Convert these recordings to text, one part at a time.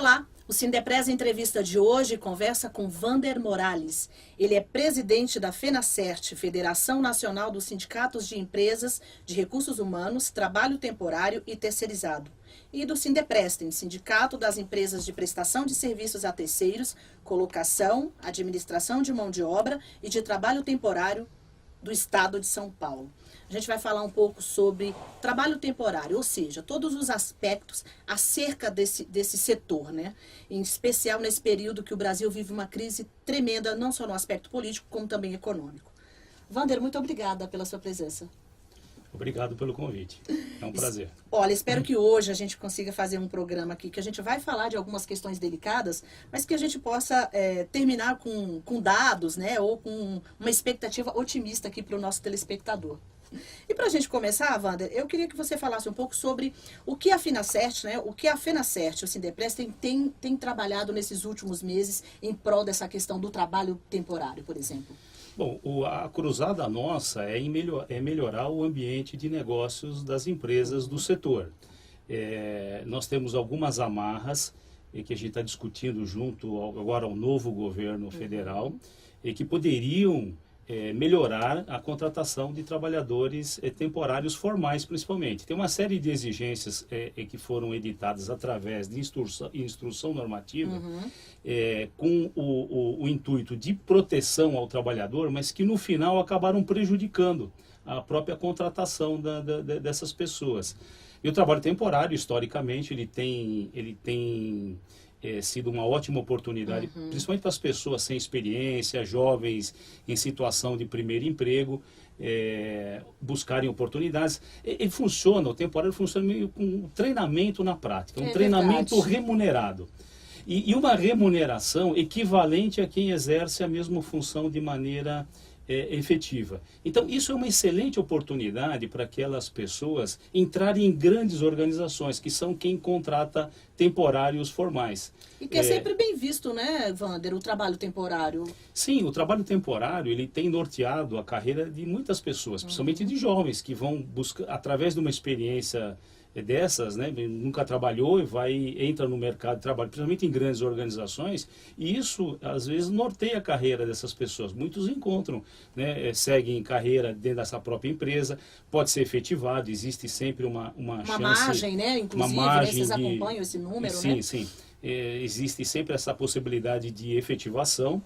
Olá, o Sindepres Entrevista de hoje conversa com Wander Morales. Ele é presidente da FENACERT, Federação Nacional dos Sindicatos de Empresas de Recursos Humanos, Trabalho Temporário e Terceirizado, e do Sindeprestem, Sindicato das Empresas de Prestação de Serviços a Terceiros, Colocação, Administração de Mão de Obra e de Trabalho Temporário do Estado de São Paulo. A gente vai falar um pouco sobre trabalho temporário, ou seja, todos os aspectos acerca desse setor, né? Em especial nesse período que o Brasil vive uma crise tremenda, não só no aspecto político, como também econômico. Wander, muito obrigada pela sua presença. Obrigado pelo convite. É um prazer. Olha, espero que hoje a gente consiga fazer um programa aqui, que a gente vai falar de algumas questões delicadas, mas que a gente possa terminar com dados, né? Ou com uma expectativa otimista aqui para o nosso telespectador. E para a gente começar, Wander, eu queria que você falasse um pouco sobre o que a FENACERT, né, o que a FENACERT, o Sindepres, tem trabalhado nesses últimos meses em prol dessa questão do trabalho temporário, por exemplo. Bom, a cruzada nossa é melhorar o ambiente de negócios das empresas do setor. Nós temos algumas amarras que a gente está discutindo junto agora ao novo governo federal e que poderiam melhorar a contratação de trabalhadores temporários formais, principalmente. Tem uma série de exigências que foram editadas através de instrução normativa, com o intuito de proteção ao trabalhador, mas que no final acabaram prejudicando a própria contratação dessas pessoas. E o trabalho temporário, historicamente, ele tem sido uma ótima oportunidade, principalmente para as pessoas sem experiência, jovens em situação de primeiro emprego, buscarem oportunidades. O temporário funciona meio com um treinamento na prática, um treinamento remunerado. E uma remuneração equivalente a quem exerce a mesma função de maneira efetiva. Então, isso é uma excelente oportunidade para aquelas pessoas entrarem em grandes organizações, que são quem contrata temporários formais. E que é sempre bem visto, né, Wander, o trabalho temporário? Sim, o trabalho temporário, ele tem norteado a carreira de muitas pessoas, principalmente de jovens, que vão buscar, através de uma experiência dessas, né, nunca trabalhou e entra no mercado de trabalho, principalmente em grandes organizações, e isso às vezes norteia a carreira dessas pessoas. Muitos encontram, né, seguem carreira dentro dessa própria empresa, pode ser efetivado, existe sempre uma chance, margem, né, inclusive, uma margem vocês acompanham esse número, sim, né? Sim, existe sempre essa possibilidade de efetivação.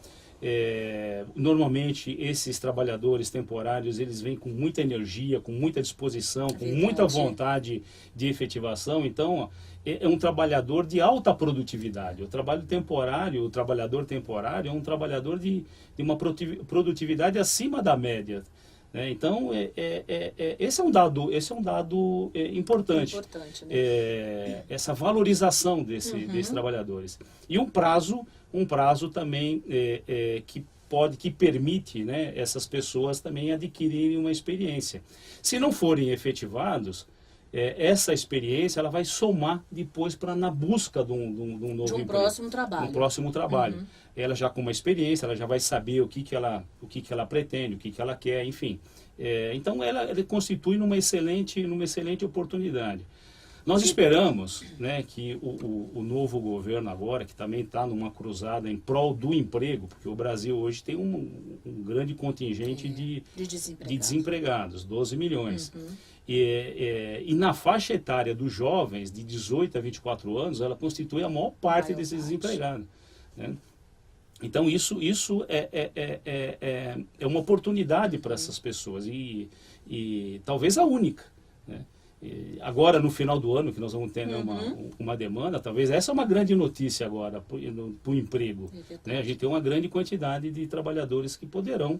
Normalmente esses trabalhadores temporários, eles vêm com muita energia, com muita disposição, com muita vontade de efetivação. Então é um trabalhador de alta produtividade. O trabalhador temporário é um trabalhador de uma produtividade acima da média, né? Então esse é um dado importante, né? Essa valorização desses trabalhadores e um prazo também que permite, né, essas pessoas também adquirirem uma experiência. Se não forem efetivados, essa experiência ela vai somar depois na busca de um novo emprego, um próximo trabalho. Ela já com uma experiência, ela já vai saber o que ela pretende, o que ela quer, enfim. Então ela constitui numa excelente oportunidade. Nós esperamos, né, que o novo governo agora, que também está numa cruzada em prol do emprego, porque o Brasil hoje tem um grande contingente de desempregados, 12 milhões. E na faixa etária dos jovens, de 18 a 24 anos, ela constitui a maior parte desses desempregados, né? Então isso é uma oportunidade para essas pessoas e talvez a única, né? Agora, no final do ano, que nós vamos ter, né, uma demanda, talvez essa é uma grande notícia agora para o emprego, né? A gente tem uma grande quantidade de trabalhadores que poderão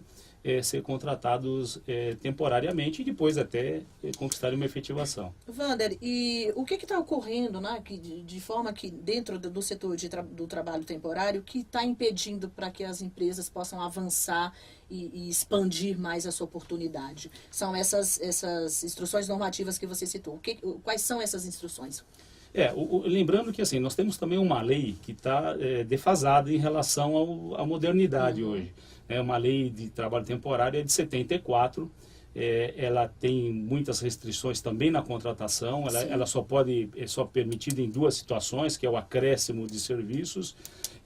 ser contratados temporariamente e depois até conquistarem uma efetivação. Wander, e o que está ocorrendo, né, de forma que dentro do setor do trabalho temporário, que está impedindo para que as empresas possam avançar e expandir mais essa oportunidade? São essas instruções normativas que você citou. Quais são essas instruções? Lembrando que assim, nós temos também uma lei que está defasada em relação à modernidade hoje. Uma lei de trabalho temporário de 74, ela tem muitas restrições também na contratação, ela é só permitida em duas situações, que é o acréscimo de serviços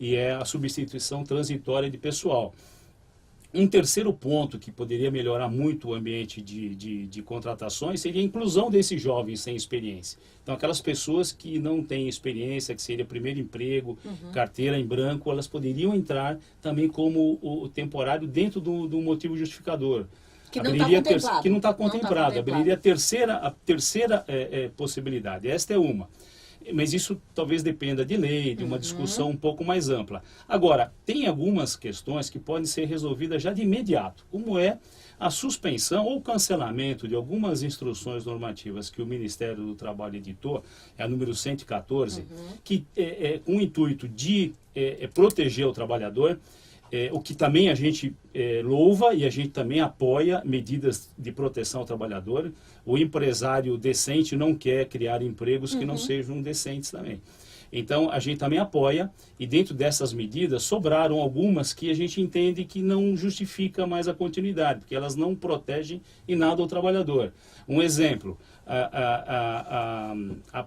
e é a substituição transitória de pessoal. Um terceiro ponto que poderia melhorar muito o ambiente de contratações seria a inclusão desses jovens sem experiência. Então, aquelas pessoas que não têm experiência, que seria primeiro emprego, carteira em branco, elas poderiam entrar também como o temporário dentro do motivo justificador. Que não está contemplado. Que não está contemplado. Abriria a terceira possibilidade. Esta é uma. Mas isso talvez dependa de lei, de uma discussão um pouco mais ampla. Agora, tem algumas questões que podem ser resolvidas já de imediato, como é a suspensão ou cancelamento de algumas instruções normativas que o Ministério do Trabalho editou, é a número 114, que com o intuito de proteger o trabalhador, o que também a gente louva e a gente também apoia medidas de proteção ao trabalhador. O empresário decente não quer criar empregos que não sejam decentes também. Então, a gente também apoia, e dentro dessas medidas sobraram algumas que a gente entende que não justifica mais a continuidade, porque elas não protegem em nada o trabalhador. Um exemplo, a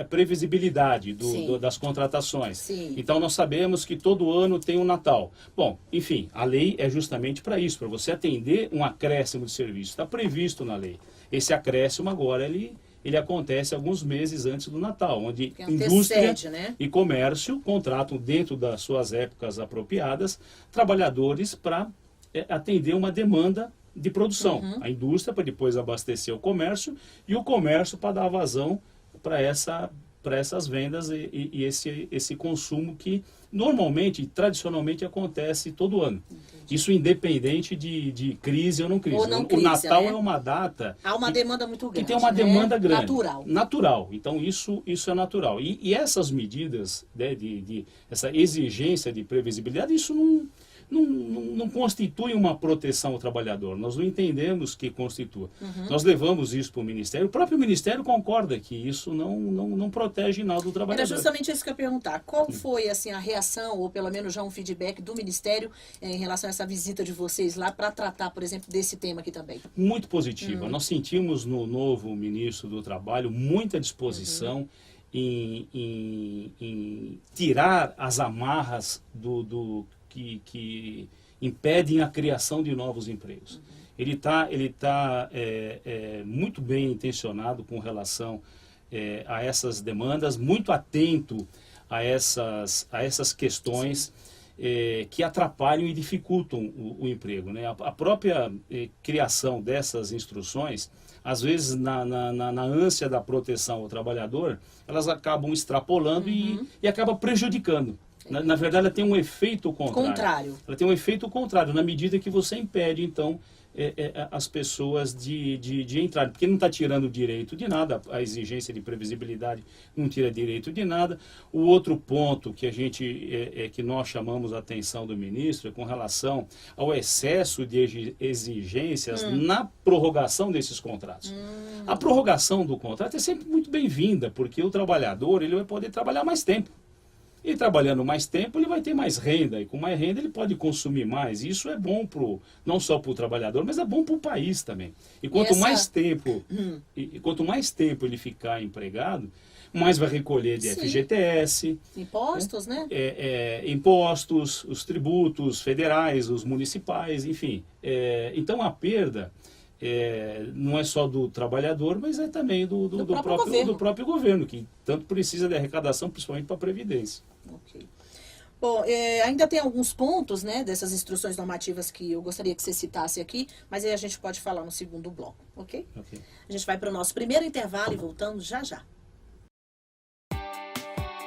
previsibilidade das contratações. Sim. Então, nós sabemos que todo ano tem um Natal. Bom, enfim, a lei é justamente para isso, para você atender um acréscimo de serviço. Está previsto na lei. Esse acréscimo agora, ele acontece alguns meses antes do Natal, onde indústria e comércio contratam dentro das suas épocas apropriadas trabalhadores para atender uma demanda de produção. A indústria para depois abastecer o comércio e o comércio para dar vazão para essas vendas e esse consumo que normalmente, tradicionalmente, acontece todo ano. Isso independente de crise ou não crise. O Natal é uma data... Há uma demanda muito grande. Que tem uma demanda grande. Natural. Então, isso é natural. E essas medidas, essa exigência de previsibilidade, isso não constitui uma proteção ao trabalhador. Nós não entendemos que constitua. Nós levamos isso para o Ministério. O próprio Ministério concorda que isso não protege nada do trabalhador. Era justamente isso que eu ia perguntar. Qual foi assim, a reação, ou pelo menos já um feedback do Ministério em relação a essa visita de vocês lá para tratar, por exemplo, desse tema aqui também? Muito positiva. Nós sentimos no novo Ministro do Trabalho muita disposição em tirar as amarras que impedem a criação de novos empregos. Ele tá muito bem intencionado com relação a essas demandas, muito atento a essas questões que atrapalham e dificultam o emprego, né? A própria criação dessas instruções, às vezes na ânsia da proteção ao trabalhador, elas acabam extrapolando e acabam prejudicando. Na verdade, ela tem um efeito contrário. Ela tem um efeito contrário, na medida que você impede, então, as pessoas de entrarem. Porque não está tirando direito de nada, a exigência de previsibilidade não tira direito de nada. O outro ponto que que nós chamamos a atenção do ministro é com relação ao excesso de exigências na prorrogação desses contratos. A prorrogação do contrato é sempre muito bem-vinda, porque o trabalhador ele vai poder trabalhar mais tempo. E trabalhando mais tempo, ele vai ter mais renda. E com mais renda, ele pode consumir mais. E isso é bom não só para o trabalhador, mas é bom para o país também. E quanto mais tempo ele ficar empregado, mais vai recolher de FGTS. Impostos, né? Impostos, os tributos federais, os municipais, enfim. Então, a perda... não é só do trabalhador, mas é também do próprio governo, que tanto precisa de arrecadação, principalmente para a Previdência. Ok. Bom, ainda tem alguns pontos, né, dessas instruções normativas que eu gostaria que você citasse aqui, mas aí a gente pode falar no segundo bloco, ok? Ok. A gente vai para o nosso primeiro intervalo e voltamos já já.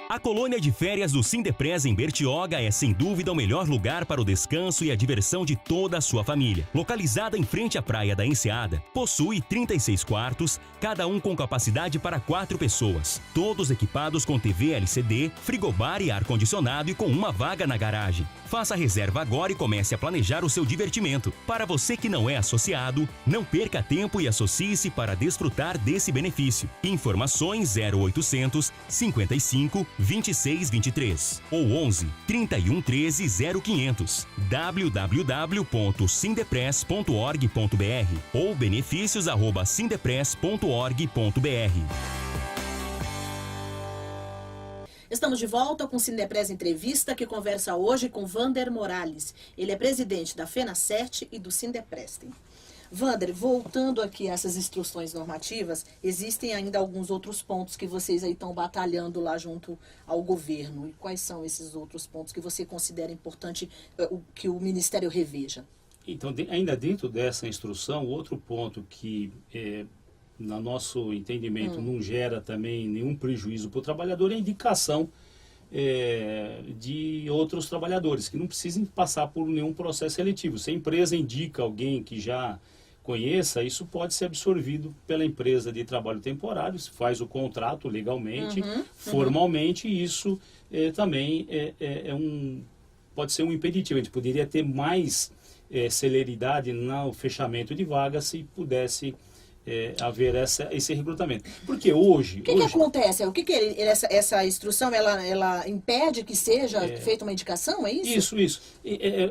A colônia de férias do Sindepresa em Bertioga é sem dúvida o melhor lugar para o descanso e a diversão de toda a sua família. Localizada em frente à praia da Enseada, possui 36 quartos, cada um com capacidade para 4 pessoas. Todos equipados com TV LCD, frigobar e ar-condicionado e com uma vaga na garagem. Faça a reserva agora e comece a planejar o seu divertimento. Para você que não é associado, não perca tempo e associe-se para desfrutar desse benefício. Informações 0800 55 2623 ou 11 31 13 0500. www.sindepress.org.br ou benefícios@sindepress.org.br. Estamos de volta com o Sindepress Entrevista, que conversa hoje com Vander Morales. Ele é presidente da FENACERT e do Sindepress. Vander, voltando aqui a essas instruções normativas, existem ainda alguns outros pontos que vocês aí estão batalhando lá junto ao governo. E quais são esses outros pontos que você considera importante que o Ministério reveja? Então, ainda dentro dessa instrução, outro ponto que, no nosso entendimento, não gera também nenhum prejuízo para o trabalhador é a indicação de outros trabalhadores, que não precisem passar por nenhum processo seletivo. Se a empresa indica alguém que já conheça, isso pode ser absorvido pela empresa de trabalho temporário, se faz o contrato legalmente, formalmente, e isso também pode ser um impeditivo. A gente poderia ter mais celeridade no fechamento de vagas se pudesse haver esse recrutamento. Porque hoje... O que acontece? Essa instrução, ela impede que seja feita uma indicação, é isso? Isso.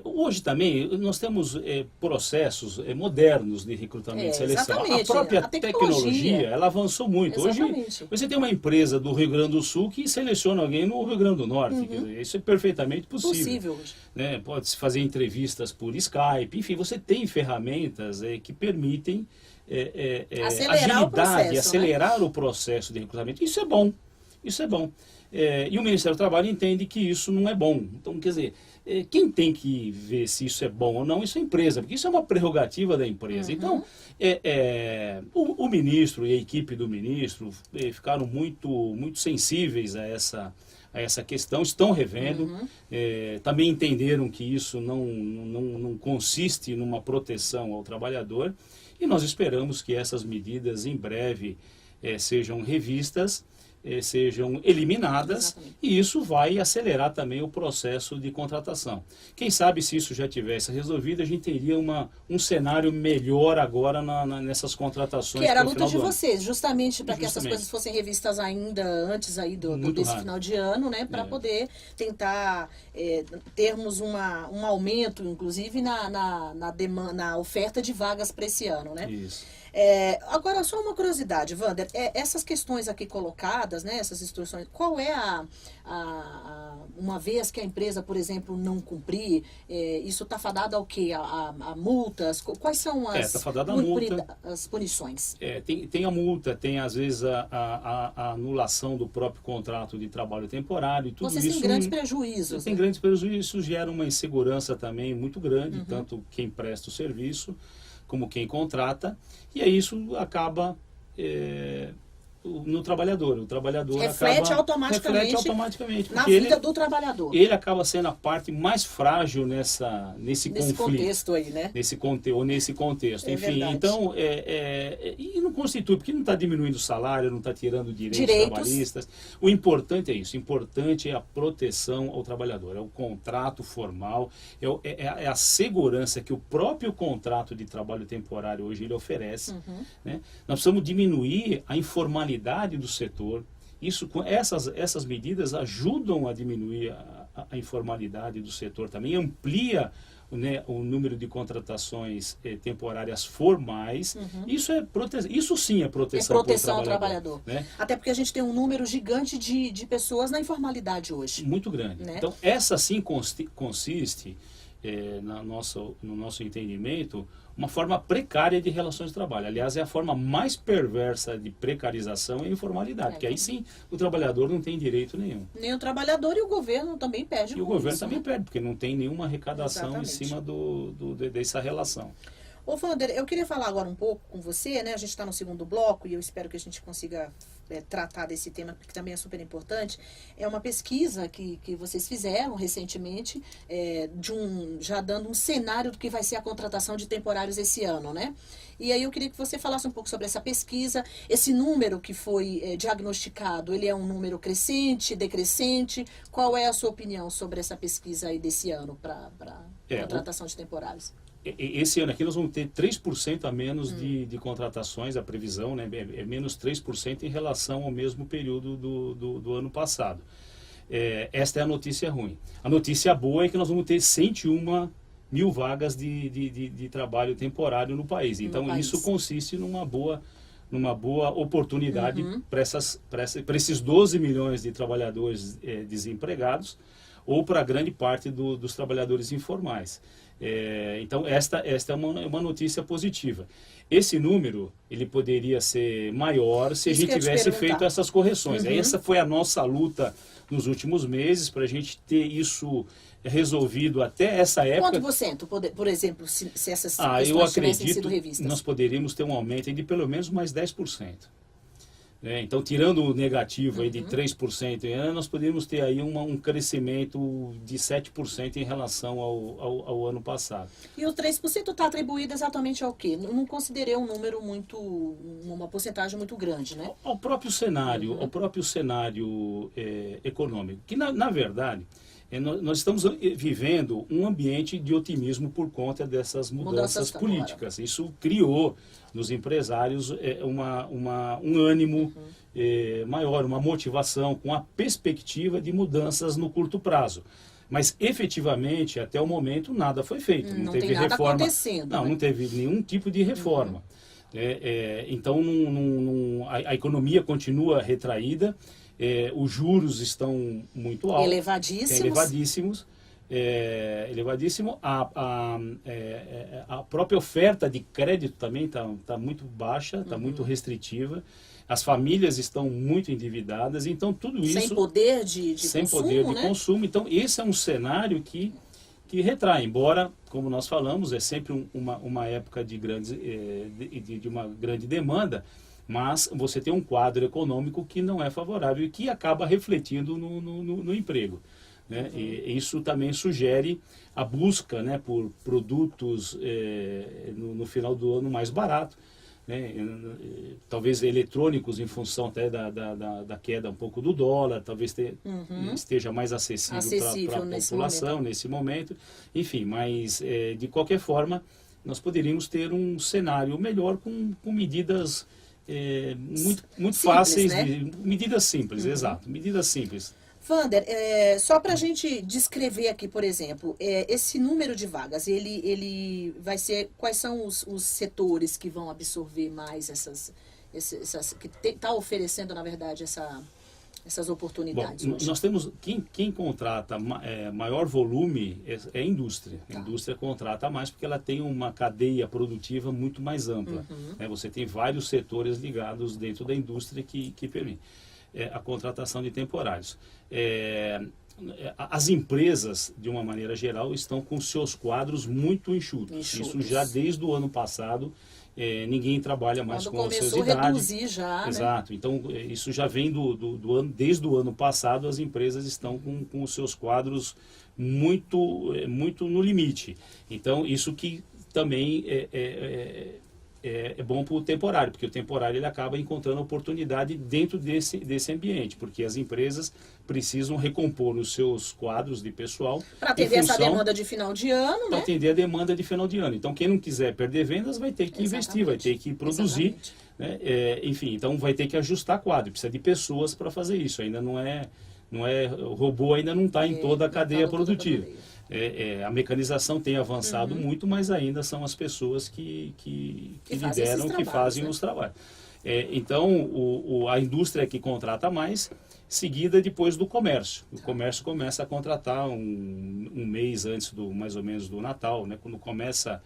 Hoje também nós temos processos modernos de recrutamento e seleção. A própria tecnologia, ela avançou muito. Exatamente. Hoje você tem uma empresa do Rio Grande do Sul que seleciona alguém no Rio Grande do Norte. Quer dizer, isso é perfeitamente possível. Hoje. Né? Pode-se fazer entrevistas por Skype. Enfim, você tem ferramentas que permitem agilidade, acelerar o processo de recrutamento. Isso é bom. E o Ministério do Trabalho entende que isso não é bom. Então, quer dizer, quem tem que ver se isso é bom ou não, isso é a empresa, porque isso é uma prerrogativa da empresa. Então, o ministro e a equipe do ministro ficaram muito sensíveis a essa questão, estão revendo, também entenderam que isso não consiste numa proteção ao trabalhador, e nós esperamos que essas medidas em breve sejam revistas, sejam eliminadas. Exatamente. E isso vai acelerar também o processo de contratação. Quem sabe, se isso já tivesse resolvido, a gente teria um cenário melhor agora nessas contratações. Que era a luta de vocês, justamente para que essas coisas fossem revistas ainda antes aí desse final de ano, né, para poder tentar termos um aumento, inclusive, na oferta de vagas para esse ano, né? Isso. Agora, só uma curiosidade, Vander, essas questões aqui colocadas, né, essas instruções, qual é uma vez que a empresa, por exemplo, não cumprir, isso está fadado ao quê? A multas? Quais são as punições? Tem a multa, tem às vezes a anulação do próprio contrato de trabalho temporário. Tudo Vocês isso têm grandes prejuízos. Tem grandes prejuízos, isso gera uma insegurança também muito grande, tanto quem presta o serviço como quem contrata, e aí isso acaba no trabalhador. O trabalhador reflete automaticamente na vida do trabalhador. Ele acaba sendo a parte mais frágil nesse conflito. Contexto aí, né? Nesse contexto. Enfim, verdade. Então, e não constitui, porque não está diminuindo o salário, não está tirando direitos trabalhistas. O importante é isso. O importante é a proteção ao trabalhador. É o contrato formal, é a segurança que o próprio contrato de trabalho temporário hoje ele oferece. Né? Nós precisamos diminuir a informalidade do setor. Essas medidas ajudam a diminuir a informalidade do setor também, amplia, né, o número de contratações temporárias formais. Isso sim é proteção ao trabalhador. Né? Até porque a gente tem um número gigante de pessoas na informalidade hoje. Muito grande. Né? Então, essa sim consiste, no nosso entendimento, uma forma precária de relações de trabalho. Aliás, é a forma mais perversa de precarização e informalidade, porque aí sim o trabalhador não tem direito nenhum. Nem o trabalhador, e o governo também perde. E o governo também perde, porque não tem nenhuma arrecadação em cima dessa relação. Ô, Vander, eu queria falar agora um pouco com você, né? A gente está no segundo bloco e eu espero que a gente consiga tratar desse tema, que também é super importante. É uma pesquisa que vocês fizeram recentemente, já dando um cenário do que vai ser a contratação de temporários esse ano, né? E aí eu queria que você falasse um pouco sobre essa pesquisa. Esse número que foi diagnosticado, ele é um número crescente, decrescente? Qual é a sua opinião sobre essa pesquisa aí desse ano para contratação de temporários? Esse ano aqui nós vamos ter 3% a menos de contratações, a previsão, né, é menos 3% em relação ao mesmo período do ano passado. Esta é a notícia ruim. A notícia boa é que nós vamos ter 101 mil vagas de trabalho temporário no país. Então, isso consiste numa boa oportunidade para esses 12 milhões de trabalhadores desempregados ou para grande parte dos trabalhadores informais. Então, esta é uma notícia positiva. Esse número, ele poderia ser maior se a gente tivesse feito essas correções. Essa foi a nossa luta nos últimos meses, para a gente ter isso resolvido até essa época. Quanto por cento, por exemplo, se essas eu questões tivessem sido acredito revistas? que nós poderíamos ter um aumento aí de pelo menos mais 10%. Então, tirando o negativo aí de 3% em ano, nós poderíamos ter aí um crescimento de 7% em relação ao ano passado. E o 3% está atribuído exatamente ao quê? Não considerei um número uma porcentagem muito grande, né? Ao próprio cenário, econômico, que na verdade nós estamos vivendo um ambiente de otimismo por conta dessas mudanças políticas. Isso criou nos empresários um ânimo maior, uma motivação com a perspectiva de mudanças no curto prazo. Mas, efetivamente, até o momento, nada foi feito. Não teve tem nada reforma. Acontecendo, não, né? Não teve nenhum tipo de reforma. Então, a economia continua retraída. Os juros estão muito altos. Elevadíssimos. A própria oferta de crédito também está muito baixa, está muito restritiva. As famílias estão muito endividadas, então tudo isso... Sem poder de consumo. Então, esse é um cenário que retrai, embora, como nós falamos, é sempre uma época de uma grande demanda, mas você tem um quadro econômico que não é favorável e que acaba refletindo no emprego. Né? E isso também sugere a busca, né, por produtos no final do ano mais barato, né? Talvez eletrônicos em função até da queda um pouco do dólar, talvez esteja mais acessível para a população nesse momento. Enfim, mas de qualquer forma nós poderíamos ter um cenário melhor com medidas muito simples, fáceis, né? Medidas simples, exato, medidas simples. Wander, só para a gente descrever aqui, por exemplo, esse número de vagas, ele vai ser, quais são os setores que vão absorver mais que está oferecendo, na verdade, essas oportunidades? Bom, nós temos, quem contrata maior volume é a indústria. A indústria contrata mais porque ela tem uma cadeia produtiva muito mais ampla. Você tem vários setores ligados dentro da indústria que permitem a contratação de temporários. As empresas, de uma maneira geral, estão com seus quadros muito enxutos. Isso já desde o ano passado. Ninguém trabalha mais com ociosidade. Começou a reduzir já, exato. Né? Então, isso já vem do ano, desde o ano passado, as empresas estão com os seus quadros muito no limite. Então, isso que também é bom para o temporário, porque o temporário ele acaba encontrando oportunidade dentro desse ambiente, porque as empresas precisam recompor os seus quadros de pessoal. Para atender essa demanda de final de ano, né? Para atender a demanda de final de ano. Então, quem não quiser perder vendas vai ter que investir, vai ter que produzir. Né? Enfim, então vai ter que ajustar quadro, precisa de pessoas para fazer isso. Ainda o robô ainda não está em toda a cadeia produtiva. A mecanização tem avançado muito, mas ainda são as pessoas que lideram, que fazem os trabalhos. Então, a indústria é que contrata mais, seguida depois do comércio. O comércio começa a contratar um mês antes mais ou menos do Natal, né? Quando começa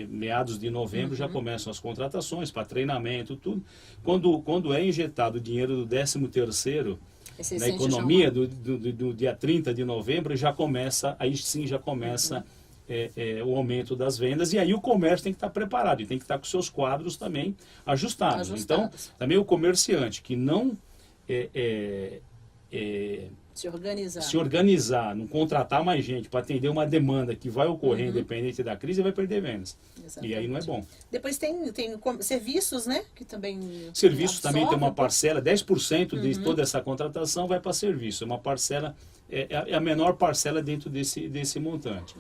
meados de novembro, já começam as contratações para treinamento, tudo. Quando é injetado o dinheiro do 13º, na economia do dia 30 de novembro, aí sim já começa o aumento das vendas, e aí o comércio tem que estar preparado, e tem que estar com seus quadros também ajustados. Então, também o comerciante que não se organizar, não contratar mais gente para atender uma demanda que vai ocorrer independente da crise, vai perder vendas. Exatamente. E aí não é bom. Depois tem serviços, né? Que também serviços também tem uma parcela, 10% de toda essa contratação vai para serviço. É uma parcela é a menor parcela dentro desse montante.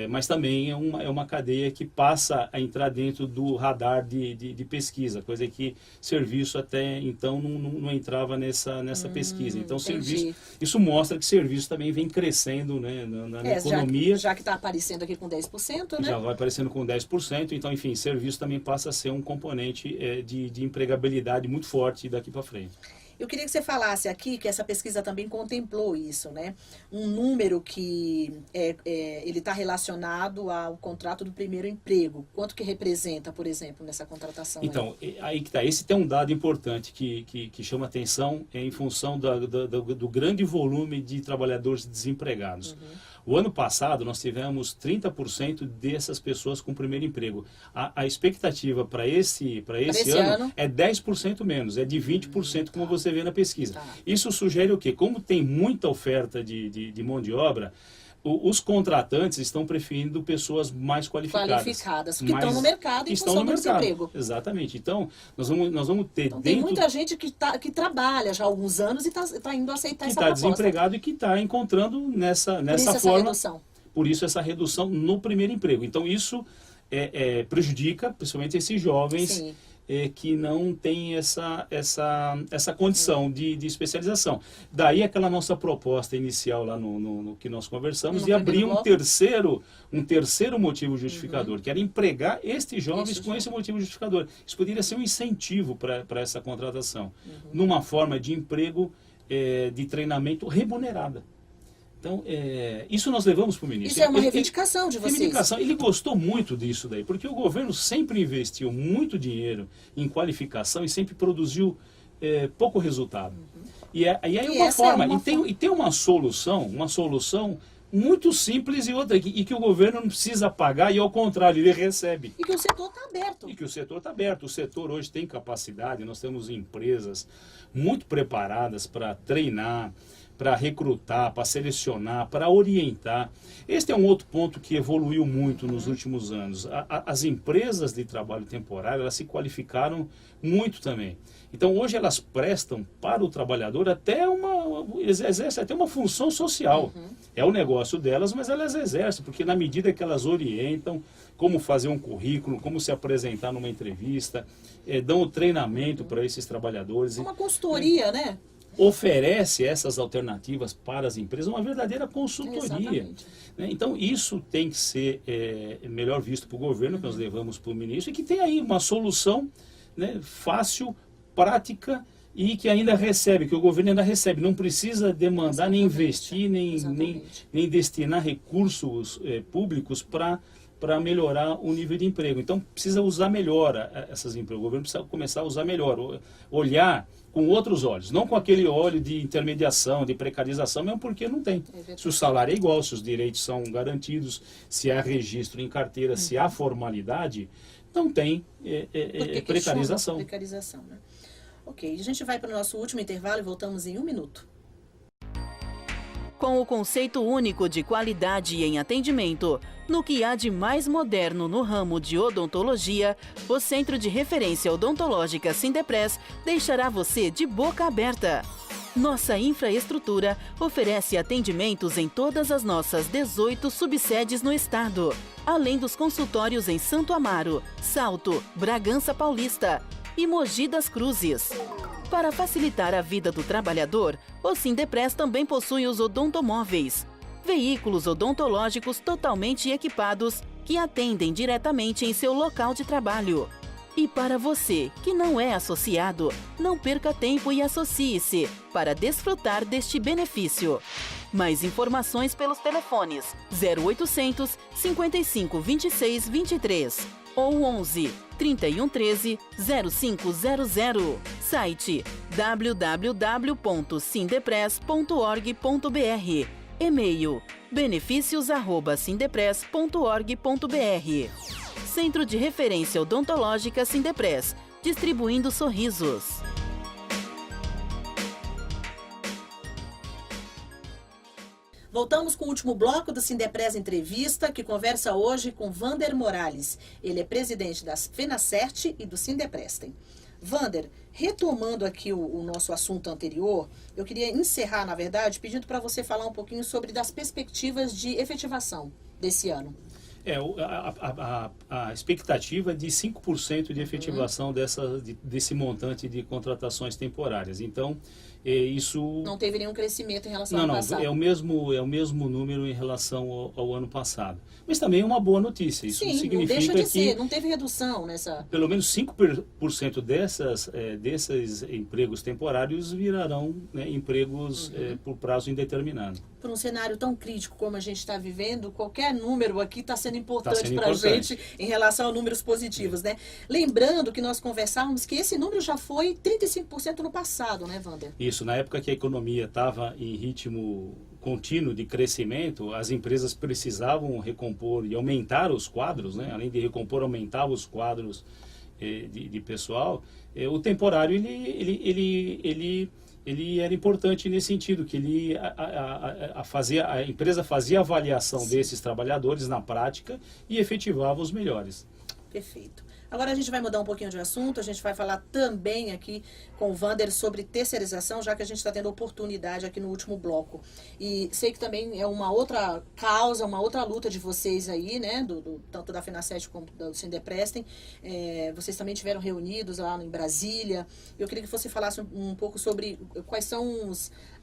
Mas também é uma cadeia que passa a entrar dentro do radar de pesquisa, coisa que serviço até então não entrava nessa pesquisa. Então, serviço, isso mostra que serviço também vem crescendo, né, na economia. Já que está aparecendo aqui com 10%, né? Já vai aparecendo com 10%, então, enfim, serviço também passa a ser um componente de empregabilidade muito forte daqui para frente. Eu queria que você falasse aqui que essa pesquisa também contemplou isso, né? Um número que ele está relacionado ao contrato do primeiro emprego. Quanto que representa, por exemplo, nessa contratação? Então, aí que está. Esse tem um dado importante que chama atenção em função do grande volume de trabalhadores desempregados. O ano passado, nós tivemos 30% dessas pessoas com primeiro emprego. A expectativa para esse ano é 10% menos, é de 20%, como você vê na pesquisa. Isso sugere o quê? Como tem muita oferta de mão de obra, os contratantes estão preferindo pessoas mais qualificadas. Que estão no mercado e estão no desemprego. Exatamente. Então, nós vamos ter tem muita gente que trabalha já há alguns anos e está indo aceitar essa proposta. Que está desempregado e que está encontrando nessa forma. Por isso essa redução no primeiro emprego. Então, isso prejudica, principalmente esses jovens que não têm essa condição de especialização. Daí aquela nossa proposta inicial lá no que nós conversamos de abrir um terceiro motivo justificador, que era empregar estes jovens com esse motivo justificador. Isso poderia ser um incentivo para essa contratação, numa forma de emprego de treinamento remunerada. Então, isso nós levamos para o ministro. Isso é uma reivindicação de vocês. Ele gostou muito disso daí, porque o governo sempre investiu muito dinheiro em qualificação e sempre produziu pouco resultado. E aí uma forma, e tem uma solução muito simples e que o governo não precisa pagar e, ao contrário, ele recebe. E que o setor está aberto. O setor hoje tem capacidade, nós temos empresas muito preparadas para treinar, para recrutar, para selecionar, para orientar. Este é um outro ponto que evoluiu muito nos últimos anos. As empresas de trabalho temporário, elas se qualificaram muito também. Então, hoje elas prestam para o trabalhador exercem até uma função social. É o negócio delas, mas elas exercem, porque na medida que elas orientam como fazer um currículo, como se apresentar numa entrevista, dão o treinamento para esses trabalhadores. Uma consultoria, né? Oferece essas alternativas para as empresas, uma verdadeira consultoria. Né? Então, isso tem que ser melhor visto para o governo, que nós levamos para o ministro, e que tem aí uma solução, né, fácil, prática, e que ainda recebe, que o governo ainda recebe. Não precisa demandar, nem investir, nem destinar recursos públicos para melhorar o nível de emprego. Então, precisa usar melhor essas empresas. O governo precisa começar a usar melhor, olhar com outros olhos, não com aquele olho de intermediação, de precarização, mesmo porque não tem. Se o salário é igual, se os direitos são garantidos, se há registro em carteira, se há formalidade, não tem precarização. Precarização, né? Ok, a gente vai para o nosso último intervalo e voltamos em 1 minuto. Com o conceito único de qualidade em atendimento, no que há de mais moderno no ramo de odontologia, o Centro de Referência Odontológica Sindepres deixará você de boca aberta. Nossa infraestrutura oferece atendimentos em todas as nossas 18 subsedes no estado, além dos consultórios em Santo Amaro, Salto, Bragança Paulista e Mogi das Cruzes. Para facilitar a vida do trabalhador, o Sindepres também possui os odontomóveis, veículos odontológicos totalmente equipados que atendem diretamente em seu local de trabalho. E para você que não é associado, não perca tempo e associe-se para desfrutar deste benefício. Mais informações pelos telefones 0800 55 26 23 ou 11 31 13 0500. Site www.sindepres.org.br. E-mail benefícios@sindepres.org.br. Centro de Referência Odontológica Sindepres, distribuindo sorrisos. Voltamos com o último bloco do Sindepres Entrevista, que conversa hoje com Vander Morales. Ele é presidente da FENACERT e do Sindeprestem. Vander, retomando aqui o nosso assunto anterior, eu queria encerrar, na verdade, pedindo para você falar um pouquinho sobre das perspectivas de efetivação desse ano. A expectativa é de 5% de efetivação desse montante de contratações temporárias. Então, isso... Não teve nenhum crescimento em relação ao passado. É o mesmo número em relação ao ano passado. Mas também é uma boa notícia. Isso Sim, significa não deixa de ser, que não teve redução nessa... pelo menos 5% desses empregos temporários virarão, né, empregos por prazo indeterminado. Por um cenário tão crítico como a gente está vivendo, qualquer número aqui está sendo importante para a gente em relação a números positivos, né? Lembrando que nós conversávamos que esse número já foi 35% no passado, né, Vander? Isso, na época que a economia estava em ritmo contínuo de crescimento, as empresas precisavam recompor e aumentar os quadros, né? Além de recompor, aumentava os quadros de pessoal. O temporário, ele era importante nesse sentido, que a empresa fazia a avaliação desses trabalhadores na prática e efetivava os melhores. Perfeito. Agora a gente vai mudar um pouquinho de assunto, a gente vai falar também aqui com o Vander sobre terceirização, já que a gente está tendo oportunidade aqui no último bloco. E sei que também é uma outra causa, uma outra luta de vocês aí, né, tanto da FENASSET como do Sindeprestem. Vocês também estiveram reunidos lá em Brasília. Eu queria que você falasse um pouco sobre quais são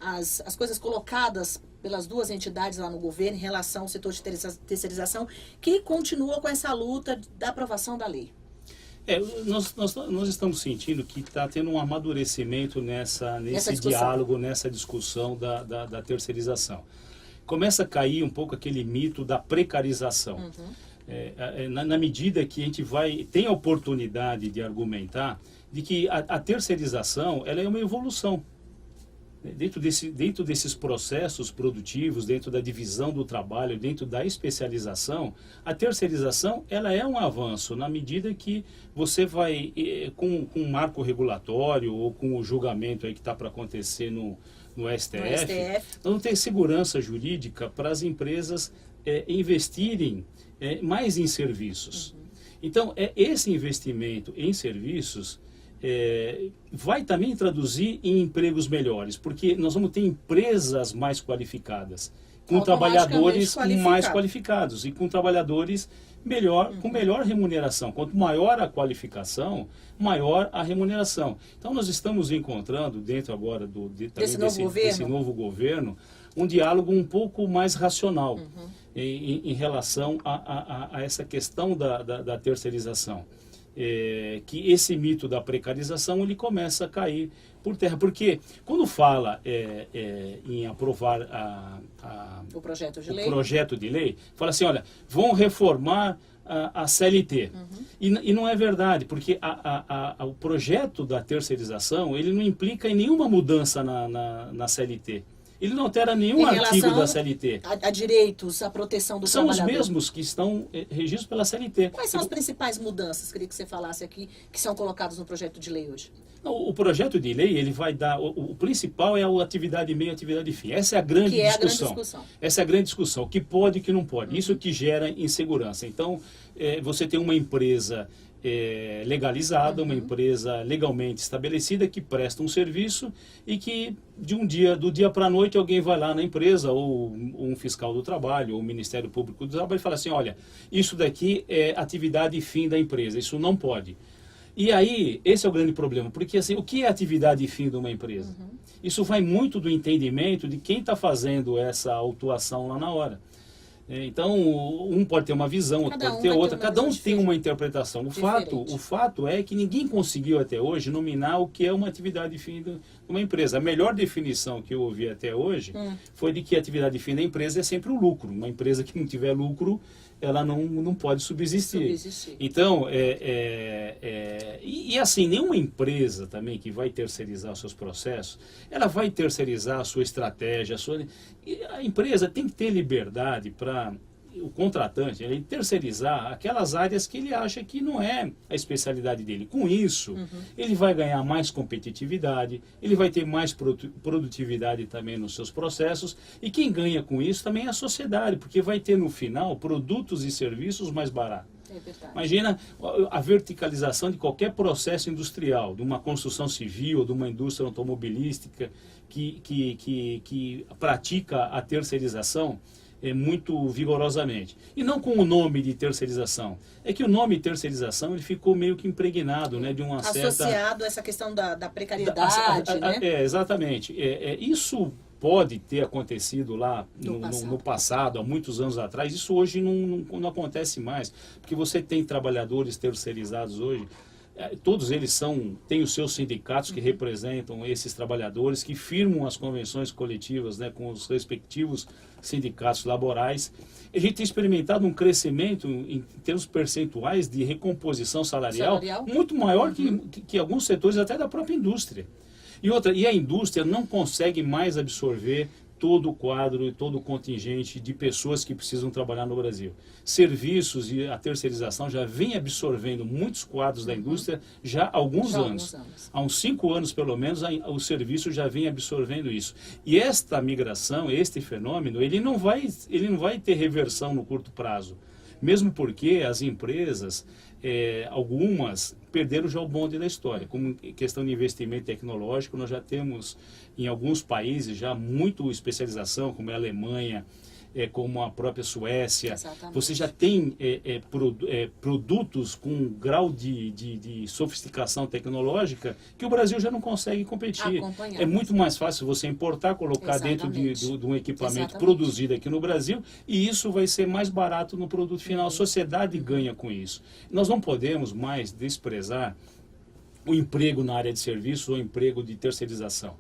as coisas colocadas pelas duas entidades lá no governo em relação ao setor de terceirização, que continua com essa luta da aprovação da lei. Nós estamos sentindo que está tendo um amadurecimento nesse diálogo, nessa discussão da terceirização. Começa a cair um pouco aquele mito da precarização. Na medida que a gente tem a oportunidade de argumentar de que a terceirização ela é uma evolução. Dentro desses processos produtivos, dentro da divisão do trabalho, dentro da especialização, a terceirização ela é um avanço na medida que você vai, com um marco regulatório ou com o julgamento aí que está para acontecer no STF, não tem segurança jurídica para as empresas investirem mais em serviços. Então, esse investimento em serviços vai também traduzir em empregos melhores, porque nós vamos ter empresas mais qualificadas, com trabalhadores mais qualificados e com trabalhadores com melhor remuneração. Quanto maior a qualificação, maior a remuneração. Então nós estamos encontrando dentro agora desse novo governo um diálogo um pouco mais racional em relação a essa questão da terceirização. Que esse mito da precarização ele começa a cair por terra, porque quando fala em aprovar o projeto de lei, fala assim, olha, vão reformar a CLT. E não é verdade, porque o projeto da terceirização ele não implica em nenhuma mudança na CLT. Ele não altera nenhum artigo da CLT. A direitos, a proteção do trabalhador. São os mesmos que estão regidos pela CLT. Quais são as principais mudanças, queria que você falasse aqui, que são colocadas no projeto de lei hoje? O projeto de lei, ele vai dar... O principal é a atividade meio e atividade fim. Essa é a grande discussão. Essa é a grande discussão. O que pode e o que não pode. Isso que gera insegurança. Então, você tem uma empresa legalizada, uma empresa legalmente estabelecida que presta um serviço e que do dia para a noite alguém vai lá na empresa ou um fiscal do trabalho ou o Ministério Público do Trabalho e fala assim, olha, isso daqui é atividade fim da empresa, isso não pode. E aí, esse é o grande problema, porque assim, o que é atividade fim de uma empresa? Isso vai muito do entendimento de quem está fazendo essa autuação lá na hora. Então, um pode ter uma visão, outro pode ter outra, cada um tem uma interpretação. O fato é que ninguém conseguiu até hoje nominar o que é uma atividade fim de uma empresa. A melhor definição que eu ouvi até hoje foi de que a atividade fim da empresa é sempre o lucro. Uma empresa que não tiver lucro, ela não pode subsistir. Então, e assim, nenhuma empresa também que vai terceirizar os seus processos, ela vai terceirizar a sua estratégia, a empresa tem que ter liberdade para o contratante ele terceirizar aquelas áreas que ele acha que não é a especialidade dele. Com isso, ele vai ganhar mais competitividade, ele vai ter mais produtividade também nos seus processos, e quem ganha com isso também é a sociedade, porque vai ter no final produtos e serviços mais baratos. É verdade. Imagina a verticalização de qualquer processo industrial, de uma construção civil, de uma indústria automobilística que pratica a terceirização muito vigorosamente. E não com o nome de terceirização. É que o nome terceirização ele ficou meio que impregnado, né, de uma certa... Associado a essa questão da precariedade, né? Exatamente. Isso pode ter acontecido lá no passado, há muitos anos atrás. Isso hoje não acontece mais, porque você tem trabalhadores terceirizados hoje. Todos eles têm os seus sindicatos que representam esses trabalhadores, que firmam as convenções coletivas, né, com os respectivos sindicatos laborais. A gente tem experimentado um crescimento em termos percentuais de recomposição salarial muito maior que alguns setores até da própria indústria. E a indústria não consegue mais absorver todo o quadro e todo o contingente de pessoas que precisam trabalhar no Brasil. Serviços e a terceirização já vem absorvendo muitos quadros da indústria já há alguns anos. Há uns 5 anos, pelo menos, o serviço já vem absorvendo isso. E esta migração, este fenômeno, ele não vai ter reversão no curto prazo. Mesmo porque as empresas, algumas, perderam já o bonde da história. Como questão de investimento tecnológico, nós já temos em alguns países já muito especialização, como a Alemanha, como a própria Suécia. Exatamente. Você já tem produtos com um grau de sofisticação tecnológica que o Brasil já não consegue competir. É muito mais fácil você importar, colocar dentro de um equipamento produzido aqui no Brasil, e isso vai ser mais barato no produto final. A sociedade ganha com isso. Nós não podemos mais desprezar o emprego na área de serviços ou emprego de terceirização.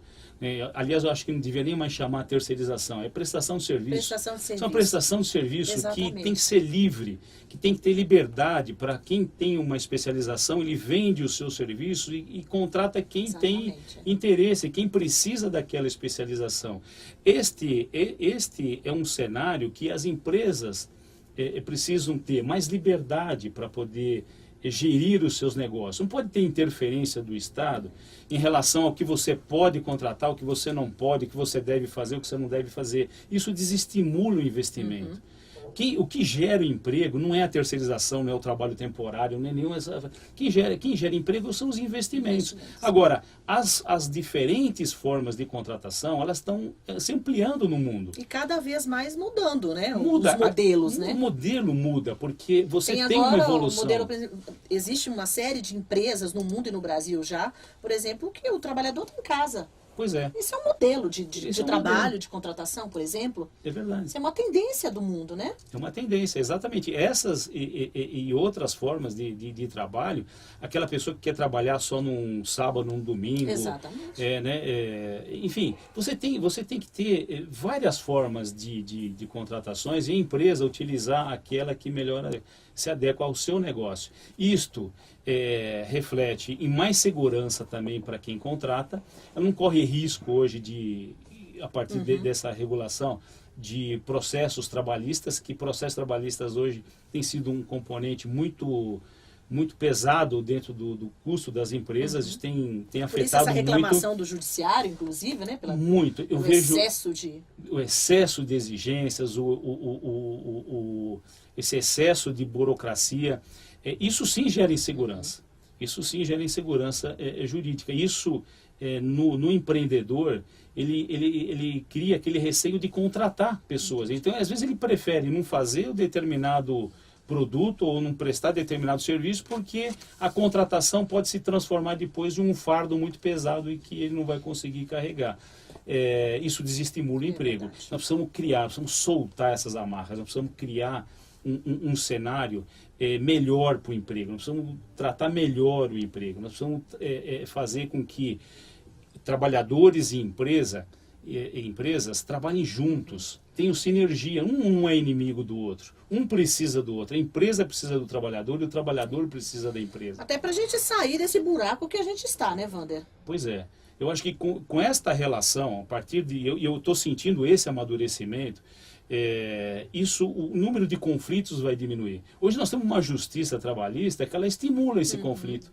Aliás, eu acho que não devia nem mais chamar terceirização, é prestação de serviço. É uma prestação de serviço que tem que ser livre, que tem que ter liberdade para quem tem uma especialização, ele vende o seu serviço e contrata quem tem interesse, quem precisa daquela especialização. Este é um cenário que as empresas precisam ter mais liberdade para poder gerir os seus negócios. Não pode ter interferência do Estado em relação ao que você pode contratar, o que você não pode, o que você deve fazer, o que você não deve fazer. Isso desestimula o investimento. O que gera o emprego não é a terceirização, não é o trabalho temporário, não é nenhuma... Quem gera emprego são os investimentos. Agora, as diferentes formas de contratação, elas estão se ampliando no mundo. E cada vez mais mudando, né? Muda. Os modelos, né? O modelo muda, porque você tem uma evolução. Existe uma série de empresas no mundo e no Brasil já, por exemplo, que o trabalhador está em casa. Pois é. Isso é um modelo de trabalho, de contratação, por exemplo. É verdade. Isso é uma tendência do mundo, né? É uma tendência, exatamente. Essas e outras formas de trabalho, aquela pessoa que quer trabalhar só num sábado, num domingo. Exatamente. Enfim, você tem que ter várias formas de contratações e a empresa utilizar aquela que melhor se adequa ao seu negócio. Isto reflete em mais segurança também para quem contrata. Ela não corre risco hoje a partir dessa regulação de processos trabalhistas, que processos trabalhistas hoje tem sido um componente muito pesado dentro do custo das empresas. Isso tem afetado muito. Por isso essa reclamação do judiciário, inclusive, né? Muito. Eu vejo o excesso de exigências, esse excesso de burocracia. Isso sim gera insegurança. Isso sim gera insegurança jurídica. Isso, no empreendedor, ele cria aquele receio de contratar pessoas. Então, às vezes, ele prefere não fazer o determinado produto ou não prestar determinado serviço, porque a contratação pode se transformar depois de um fardo muito pesado e que ele não vai conseguir carregar. Isso desestimula o emprego. Nós precisamos soltar essas amarras, nós precisamos criar um cenário melhor para o emprego, nós precisamos tratar melhor o emprego, nós precisamos fazer com que trabalhadores e empresas trabalhem juntos, tenham sinergia, um não é inimigo do outro, um precisa do outro, a empresa precisa do trabalhador e o trabalhador precisa da empresa. Até para a gente sair desse buraco que a gente está, né, Wander? Pois é. Eu acho que com esta relação, a partir de... Eu estou sentindo esse amadurecimento, o número de conflitos vai diminuir. Hoje nós temos uma justiça trabalhista que ela estimula esse conflito.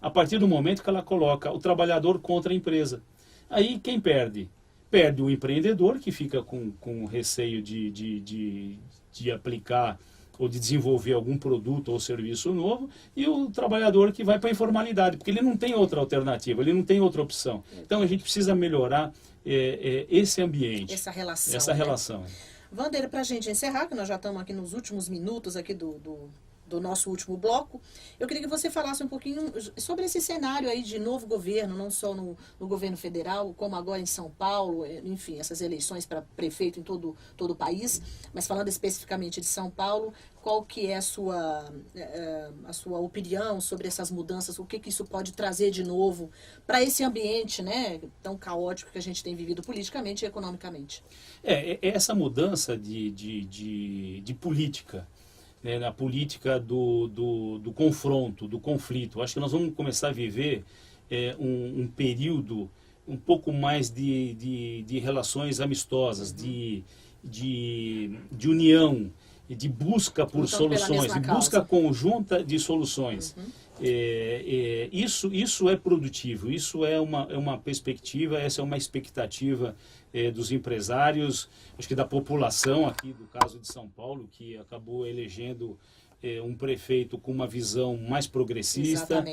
A partir do momento que ela coloca o trabalhador contra a empresa. Aí quem perde? Perde o empreendedor, que fica com receio de aplicar ou de desenvolver algum produto ou serviço novo, e o trabalhador que vai para a informalidade, porque ele não tem outra alternativa, ele não tem outra opção. Então a gente precisa melhorar esse ambiente. Essa relação. Essa relação. Vander, para a gente encerrar, que nós já estamos aqui nos últimos minutos aqui do nosso último bloco, eu queria que você falasse um pouquinho sobre esse cenário aí de novo governo, não só no governo federal, como agora em São Paulo, enfim, essas eleições para prefeito em todo o país, mas falando especificamente de São Paulo, qual que é a sua opinião sobre essas mudanças, o que isso pode trazer de novo para esse ambiente, né, tão caótico que a gente tem vivido politicamente e economicamente? Essa mudança de política, né, na política do confronto, do conflito. Acho que nós vamos começar a viver um período um pouco mais de relações amistosas, de união, de busca por soluções, de busca conjunta de soluções. Isso é produtivo, isso é uma perspectiva, essa é uma expectativa dos empresários, acho que da população aqui, do caso de São Paulo, que acabou elegendo um prefeito com uma visão mais progressista,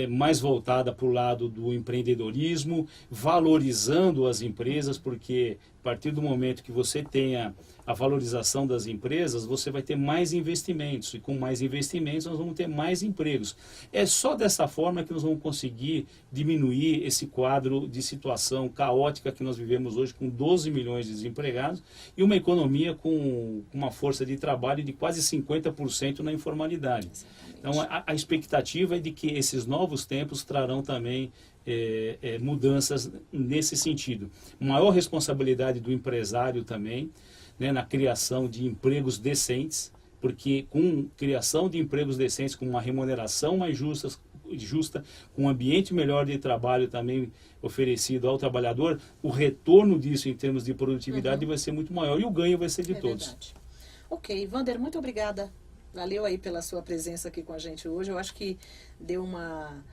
mais voltada para o lado do empreendedorismo, valorizando as empresas, porque a partir do momento que você tenha a valorização das empresas, você vai ter mais investimentos, e com mais investimentos nós vamos ter mais empregos. É só dessa forma que nós vamos conseguir diminuir esse quadro de situação caótica que nós vivemos hoje, com 12 milhões de desempregados e uma economia com uma força de trabalho de quase 50% na informalidade. Então a expectativa é de que esses novos tempos trarão também mudanças nesse sentido. Maior responsabilidade do empresário também, né, na criação de empregos decentes, porque com criação de empregos decentes, com uma remuneração mais justa, com um ambiente melhor de trabalho também oferecido ao trabalhador, o retorno disso em termos de produtividade vai ser muito maior e o ganho vai ser de todos. Verdade. Ok, Vander, muito obrigada. Valeu aí pela sua presença aqui com a gente hoje. Eu acho que deu uma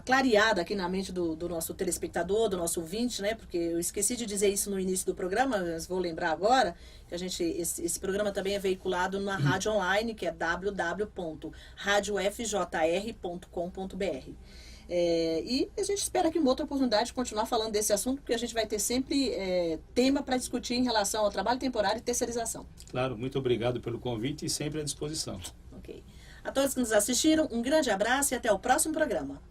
clareada aqui na mente do nosso telespectador, do nosso ouvinte, né? Porque eu esqueci de dizer isso no início do programa, mas vou lembrar agora, que esse programa também é veiculado na rádio online, que é www.radiofjr.com.br. E a gente espera que uma outra oportunidade de continuar falando desse assunto, porque a gente vai ter sempre tema para discutir em relação ao trabalho temporário e terceirização. Claro, muito obrigado pelo convite e sempre à disposição. Ok. A todos que nos assistiram, um grande abraço e até o próximo programa.